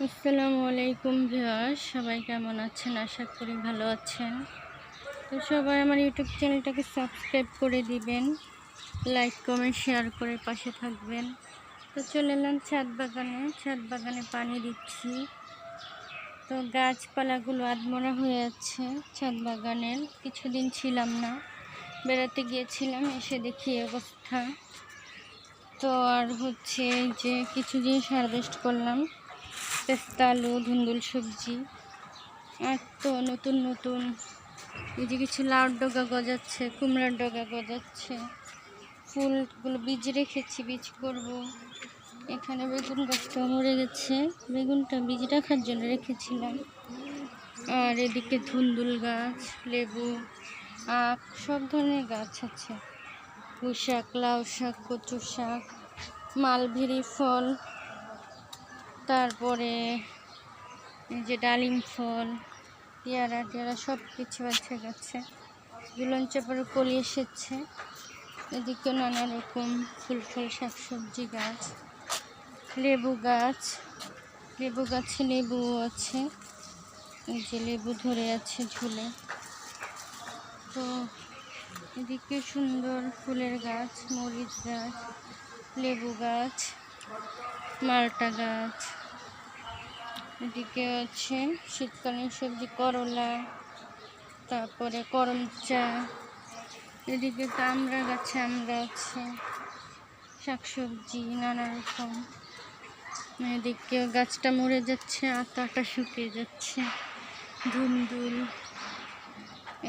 আসসালামু আলাইকুম ভিউয়ার্স, সবাই কেমন আছেন? আশা করি ভালো আছেন। তো সবাই আমার ইউটিউব চ্যানেলটাকে সাবস্ক্রাইব করে দিবেন, লাইক কমেন্ট শেয়ার করে পাশে থাকবেন। তো চলে এলাম ছাদ বাগানে পানি দিচ্ছি। তো গাছপালাগুলো আধমরা হয়ে আছে ছাদ বাগানের। কিছুদিন ছিলাম না, বেড়াতে গিয়েছিলাম, এসে দেখি এই অবস্থা। তো আর যে কিছু জিনিস হারভেস্ট করলাম, পেস্তা, আলু, ধুন্দুল সবজি। আর তো নতুন নতুন এই যে কিছু লাউর ডগা গজাচ্ছে, কুমড়ার ডগা গজাচ্ছে। ফুলগুলো বীজ রেখেছি, বীজ করব। এখানে বেগুন গাছটা মরে গেছে, বেগুনটা বীজ রাখার জন্য রেখেছিলাম। আর এদিকে ধুন্দুল গাছ, লেবু, আখ, সব ধরনের গাছ আছে। পুঁই শাক, লাউ শাক, কচু শাক, মালভেরি ফল, তারপরে এই যে ডালিম ফল, পেয়ারা সব কিছু আছে গাছে। ঝুলন চাপার কলি এসেছে। এদিকে নানা রকম ফুল ফল শাকসবজি গাছ, লেবু গাছে লেবু আছে। এই যে লেবু ধরে আছে ঝুলে। তো এদিকে সুন্দর ফুলের গাছ, মরিচ গাছ, লেবু গাছ, মালটা গাছ। এদিকে আছে শীতকালীন সবজি, করলা, তারপরে করমচা। এদিকে তো আমরা আছে, শাকসবজি নানা রকম। এদিকে গাছটা মরে যাচ্ছে, আটাটা শুকিয়ে যাচ্ছে, ধুন্দুল।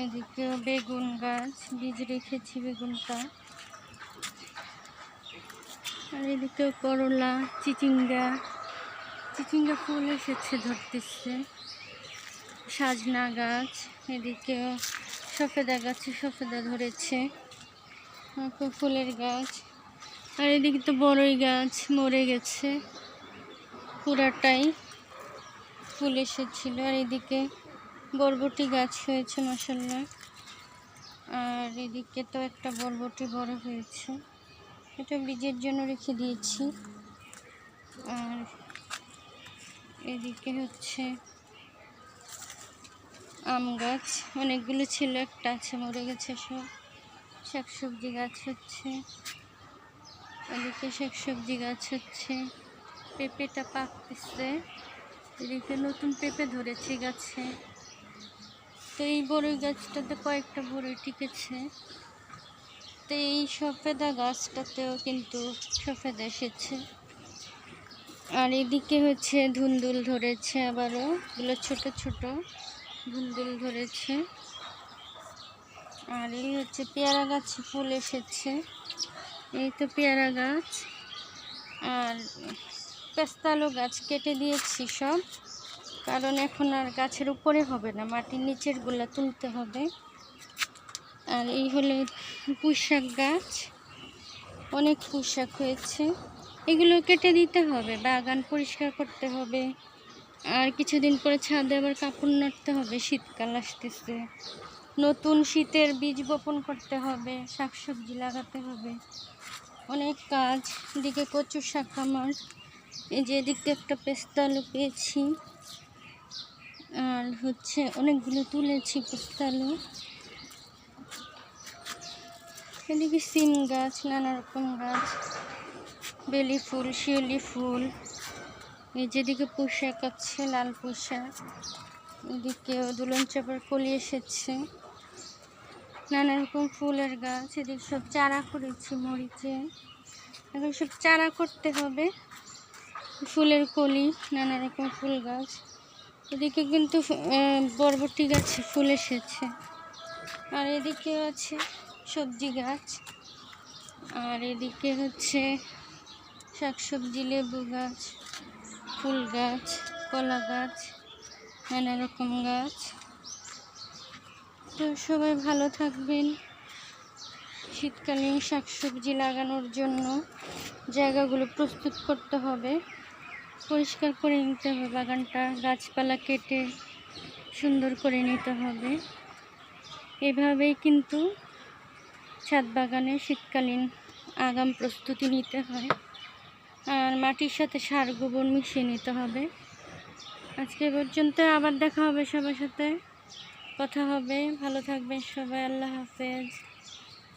এদিকেও বেগুন গাছ, বীজ রেখেছি বেগুনটা। আর এদিকেও করলা, চিচিঙ্গা ফুল এসেছে, ধরতেছে। সাজনা গাছ, এদিকেও সফেদা গাছে সফেদা ধরেছে, ফুলের গাছ। আর এদিকে তো বড়ই গাছ মরে গেছে, পুরাটাই ফুল এসেছিল। আর এদিকে বরবটি গাছ হয়েছে মাশাআল্লাহ। আর এদিকে তো একটা বরবটি বড় হয়েছে, এটা বীজের জন্য রেখে দিয়েছি। আর এদিকে আম গাছ, অনেকগুলো ছিল, একটা আছে মরে গেছে সব। শাকসবজি গাছ এদিকে শাকসবজি গাছ পেঁপেটা পাকতেছে। এদিকে নতুন পেঁপে ধরেছে গাছে। তো এই বড়ই গাছটাতে কয়েকটা বড়ই টিকেছে। তো এই সফেদা গাছটাতেও কিন্তু সফেদা এসেছে। আর এদিকে ধুন্দুল ধরেছে, আবারও এগুলো ছোট ছোট ধুন্দুল ধরেছে। আর এই পেয়ারা গাছে ফুল এসেছে, এই তো পেয়ারা গাছ। আর পেস্তা আলু গাছ কেটে দিয়েছি সব, কারণ এখন আর গাছের উপরে হবে না, মাটির নিচের গুলা তুলতে হবে। আর এই হলো পুঁই শাক গাছ, অনেক পুঁই শাক হয়েছে, এগুলো কেটে দিতে হবে, বাগান পরিষ্কার করতে হবে। আর কিছুদিন পরে ছাদে আবার কাপড় নাড়তে হবে, শীতকাল আসতেছে, নতুন শীতের বীজ বপন করতে হবে, শাকসবজি লাগাতে হবে, অনেক কাজ। এদিকে কচু শাক আমার, এই যে এদিকে একটা পেস্তা আলু পেয়েছি। আর অনেকগুলো তুলেছি পেস্তা আলু। এদিকে সিম গাছ, নানা রকম গাছ, বেলি ফুল, শিউলি ফুল। এই যেদিকে পুঁই শাক আছে, লাল পুঁই শাক। এদিকে দুলন চাপার কলি এসেছে, নানা রকম ফুলের গাছ। এদিকে সব চারা করেছি মরিচে, এখন সব চারা করতে হবে, ফুলের কলি, নানা রকম ফুল গাছ। এদিকে কিন্তু বরবটি গাছে ফুল এসেছে। আর এদিকে আছে সবজি গাছ। আর এদিকে শাকসবজি, লেবু গাছ, ফুল গাছ, কলা গাছ, নানা রকম গাছ। তো সবাই ভালো থাকবেন। শীতকালীন শাকসবজি লাগানোর জন্য জায়গাগুলো প্রস্তুত করতে হবে, পরিষ্কার করে নিতে হবে বাগানটা, গাছপালা কেটে সুন্দর করে নিতে হবে। এভাবেই কিন্তু ছাদ বাগানে শীতকালীন আগাম প্রস্তুতি নিতে হয়। আর মাটির সাথে সার গোবর মিশিয়ে নিতে হবে, আজকে এ পর্যন্ত, আবার দেখা হবে সবার সাথে, কথা হবে। ভালো থাকবেন সবাই, আল্লাহ হাফেজ।